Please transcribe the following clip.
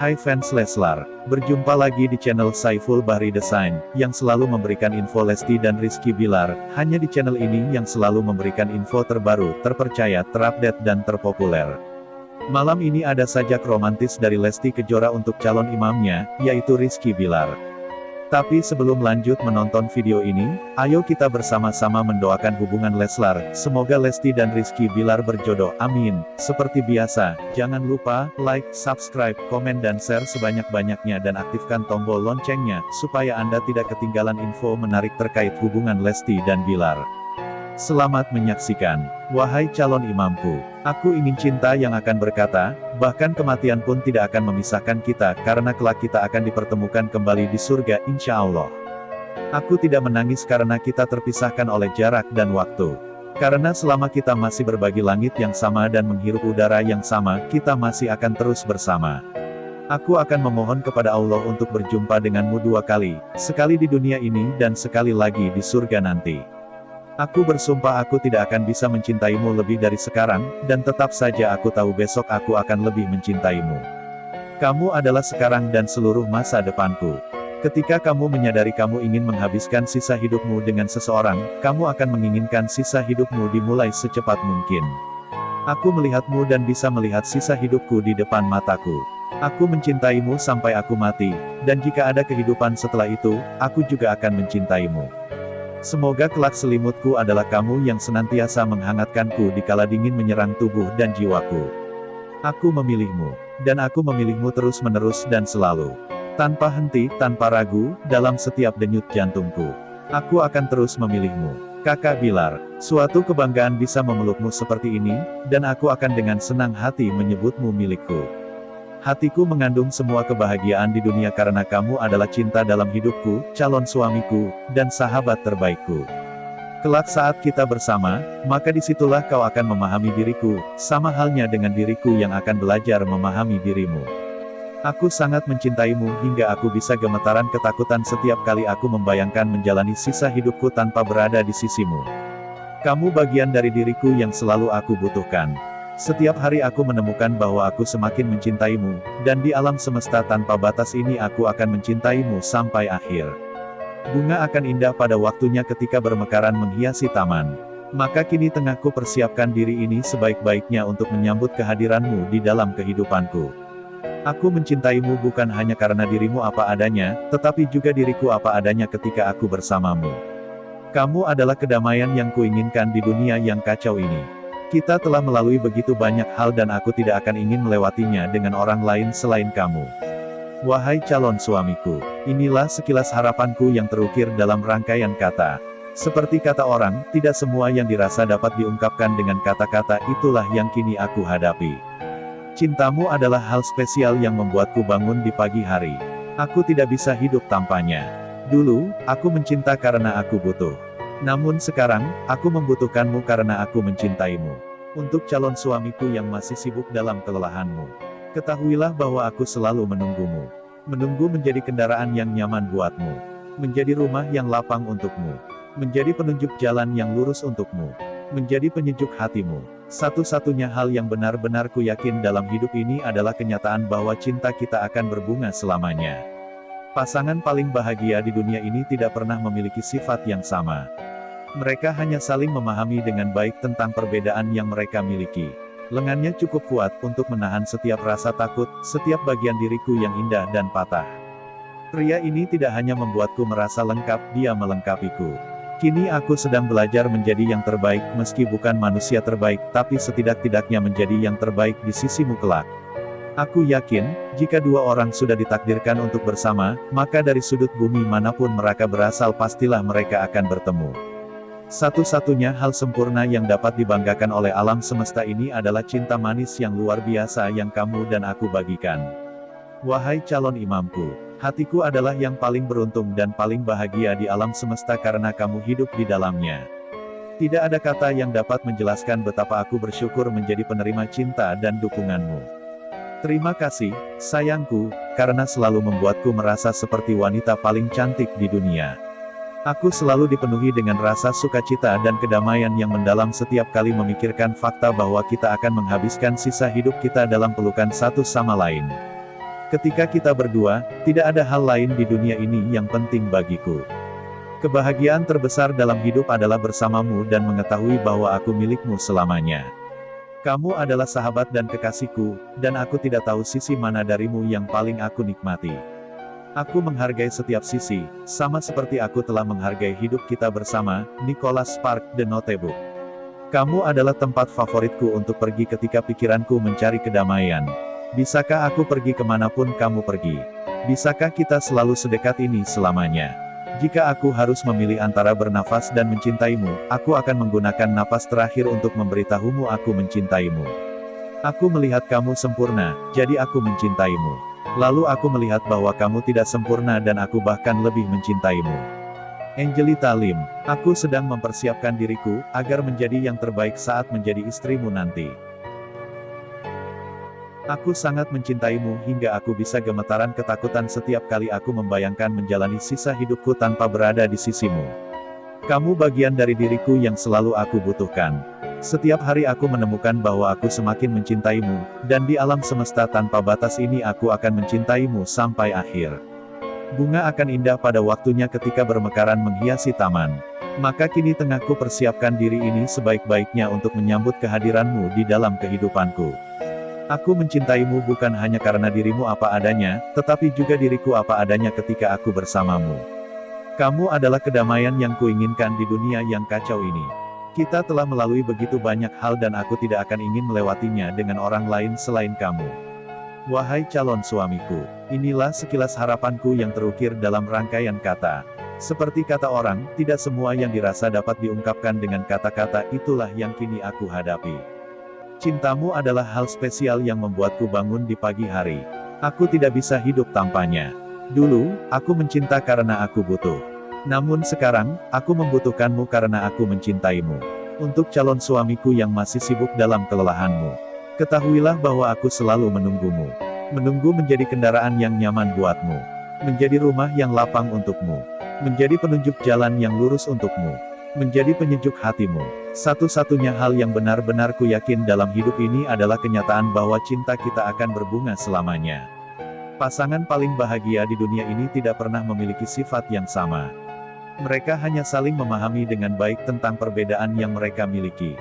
Hai fans Leslar, berjumpa lagi di channel Saiful Bahri Design, yang selalu memberikan info Lesti dan Rizky Bilar. Hanya di channel ini yang selalu memberikan info terbaru, terpercaya, terupdate dan terpopuler. Malam ini ada sajak romantis dari Lesti Kejora untuk calon imamnya, yaitu Rizky Bilar. Tapi sebelum lanjut menonton video ini, ayo kita bersama-sama mendoakan hubungan Leslar. Semoga Lesti dan Rizky Bilar berjodoh, amin. Seperti biasa, jangan lupa like, subscribe, komen dan share sebanyak-banyaknya dan aktifkan tombol loncengnya, supaya Anda tidak ketinggalan info menarik terkait hubungan Lesti dan Bilar. Selamat menyaksikan. Wahai calon imamku, aku ingin cinta yang akan berkata, bahkan kematian pun tidak akan memisahkan kita, karena kelak kita akan dipertemukan kembali di surga, insya Allah. Aku tidak menangis karena kita terpisahkan oleh jarak dan waktu. Karena selama kita masih berbagi langit yang sama dan menghirup udara yang sama, kita masih akan terus bersama. Aku akan memohon kepada Allah untuk berjumpa denganmu 2 kali, sekali di dunia ini dan sekali lagi di surga nanti. Aku bersumpah aku tidak akan bisa mencintaimu lebih dari sekarang, dan tetap saja aku tahu besok aku akan lebih mencintaimu. Kamu adalah sekarang dan seluruh masa depanku. Ketika kamu menyadari kamu ingin menghabiskan sisa hidupmu dengan seseorang, kamu akan menginginkan sisa hidupmu dimulai secepat mungkin. Aku melihatmu dan bisa melihat sisa hidupku di depan mataku. Aku mencintaimu sampai aku mati, dan jika ada kehidupan setelah itu, aku juga akan mencintaimu. Semoga kelak selimutku adalah kamu yang senantiasa menghangatkanku dikala dingin menyerang tubuh dan jiwaku. Aku memilihmu, dan aku memilihmu terus-menerus dan selalu. Tanpa henti, tanpa ragu, dalam setiap denyut jantungku. Aku akan terus memilihmu. Kakak Bilar, suatu kebanggaan bisa memelukmu seperti ini, dan aku akan dengan senang hati menyebutmu milikku. Hatiku mengandung semua kebahagiaan di dunia karena kamu adalah cinta dalam hidupku, calon suamiku, dan sahabat terbaikku. Kelak saat kita bersama, maka disitulah kau akan memahami diriku, sama halnya dengan diriku yang akan belajar memahami dirimu. Aku sangat mencintaimu hingga aku bisa gemetaran ketakutan setiap kali aku membayangkan menjalani sisa hidupku tanpa berada di sisimu. Kamu bagian dari diriku yang selalu aku butuhkan. Setiap hari aku menemukan bahwa aku semakin mencintaimu, dan di alam semesta tanpa batas ini aku akan mencintaimu sampai akhir. Bunga akan indah pada waktunya ketika bermekaran menghiasi taman. Maka kini tengah ku persiapkan diri ini sebaik-baiknya untuk menyambut kehadiranmu di dalam kehidupanku. Aku mencintaimu bukan hanya karena dirimu apa adanya, tetapi juga diriku apa adanya ketika aku bersamamu. Kamu adalah kedamaian yang kuinginkan di dunia yang kacau ini. Kita telah melalui begitu banyak hal dan aku tidak akan ingin melewatinya dengan orang lain selain kamu. Wahai calon suamiku, inilah sekilas harapanku yang terukir dalam rangkaian kata. Seperti kata orang, tidak semua yang dirasa dapat diungkapkan dengan kata-kata, itulah yang kini aku hadapi. Cintamu adalah hal spesial yang membuatku bangun di pagi hari. Aku tidak bisa hidup tanpanya. Dulu, aku mencinta karena aku butuh. Namun sekarang, aku membutuhkanmu karena aku mencintaimu. Untuk calon suamiku yang masih sibuk dalam kelelahanmu, ketahuilah bahwa aku selalu menunggumu. Menunggu menjadi kendaraan yang nyaman buatmu. Menjadi rumah yang lapang untukmu. Menjadi penunjuk jalan yang lurus untukmu. Menjadi penyejuk hatimu. Satu-satunya hal yang benar-benar ku yakin dalam hidup ini adalah kenyataan bahwa cinta kita akan berbunga selamanya. Pasangan paling bahagia di dunia ini tidak pernah memiliki sifat yang sama. Mereka hanya saling memahami dengan baik tentang perbedaan yang mereka miliki. Lengannya cukup kuat untuk menahan setiap rasa takut, setiap bagian diriku yang indah dan patah. Pria ini tidak hanya membuatku merasa lengkap, dia melengkapiku. Kini aku sedang belajar menjadi yang terbaik, meski bukan manusia terbaik, tapi setidak-tidaknya menjadi yang terbaik di sisimu kelak. Aku yakin, jika 2 orang sudah ditakdirkan untuk bersama, maka dari sudut bumi manapun mereka berasal pastilah mereka akan bertemu. Satu-satunya hal sempurna yang dapat dibanggakan oleh alam semesta ini adalah cinta manis yang luar biasa yang kamu dan aku bagikan. Wahai calon imamku, hatiku adalah yang paling beruntung dan paling bahagia di alam semesta karena kamu hidup di dalamnya. Tidak ada kata yang dapat menjelaskan betapa aku bersyukur menjadi penerima cinta dan dukunganmu. Terima kasih, sayangku, karena selalu membuatku merasa seperti wanita paling cantik di dunia. Aku selalu dipenuhi dengan rasa sukacita dan kedamaian yang mendalam setiap kali memikirkan fakta bahwa kita akan menghabiskan sisa hidup kita dalam pelukan satu sama lain. Ketika kita berdua, tidak ada hal lain di dunia ini yang penting bagiku. Kebahagiaan terbesar dalam hidup adalah bersamamu dan mengetahui bahwa aku milikmu selamanya. Kamu adalah sahabat dan kekasihku, dan aku tidak tahu sisi mana darimu yang paling aku nikmati. Aku menghargai setiap sisi, sama seperti aku telah menghargai hidup kita bersama. Nicholas Sparks, The Notebook. Kamu adalah tempat favoritku untuk pergi ketika pikiranku mencari kedamaian. Bisakah aku pergi kemanapun kamu pergi? Bisakah kita selalu sedekat ini selamanya? Jika aku harus memilih antara bernafas dan mencintaimu, aku akan menggunakan napas terakhir untuk memberitahumu aku mencintaimu. Aku melihat kamu sempurna, jadi aku mencintaimu. Lalu aku melihat bahwa kamu tidak sempurna dan aku bahkan lebih mencintaimu. Angelita Lim, aku sedang mempersiapkan diriku, agar menjadi yang terbaik saat menjadi istrimu nanti. Aku sangat mencintaimu hingga aku bisa gemetaran ketakutan setiap kali aku membayangkan menjalani sisa hidupku tanpa berada di sisimu. Kamu bagian dari diriku yang selalu aku butuhkan. Setiap hari aku menemukan bahwa aku semakin mencintaimu, dan di alam semesta tanpa batas ini aku akan mencintaimu sampai akhir. Bunga akan indah pada waktunya ketika bermekaran menghiasi taman. Maka kini tengah ku persiapkan diri ini sebaik-baiknya untuk menyambut kehadiranmu di dalam kehidupanku. Aku mencintaimu bukan hanya karena dirimu apa adanya, tetapi juga diriku apa adanya ketika aku bersamamu. Kamu adalah kedamaian yang kuinginkan di dunia yang kacau ini. Kita telah melalui begitu banyak hal dan aku tidak akan ingin melewatinya dengan orang lain selain kamu. Wahai calon suamiku, inilah sekilas harapanku yang terukir dalam rangkaian kata. Seperti kata orang, tidak semua yang dirasa dapat diungkapkan dengan kata-kata, itulah yang kini aku hadapi. Cintamu adalah hal spesial yang membuatku bangun di pagi hari. Aku tidak bisa hidup tanpanya. Dulu, aku mencinta karena aku butuh. Namun sekarang, aku membutuhkanmu karena aku mencintaimu. Untuk calon suamiku yang masih sibuk dalam kelelahanmu, ketahuilah bahwa aku selalu menunggumu. Menunggu menjadi kendaraan yang nyaman buatmu. Menjadi rumah yang lapang untukmu. Menjadi penunjuk jalan yang lurus untukmu. Menjadi penyejuk hatimu. Satu-satunya hal yang benar-benar ku yakin dalam hidup ini adalah kenyataan bahwa cinta kita akan berbunga selamanya. Pasangan paling bahagia di dunia ini tidak pernah memiliki sifat yang sama. Mereka hanya saling memahami dengan baik tentang perbedaan yang mereka miliki.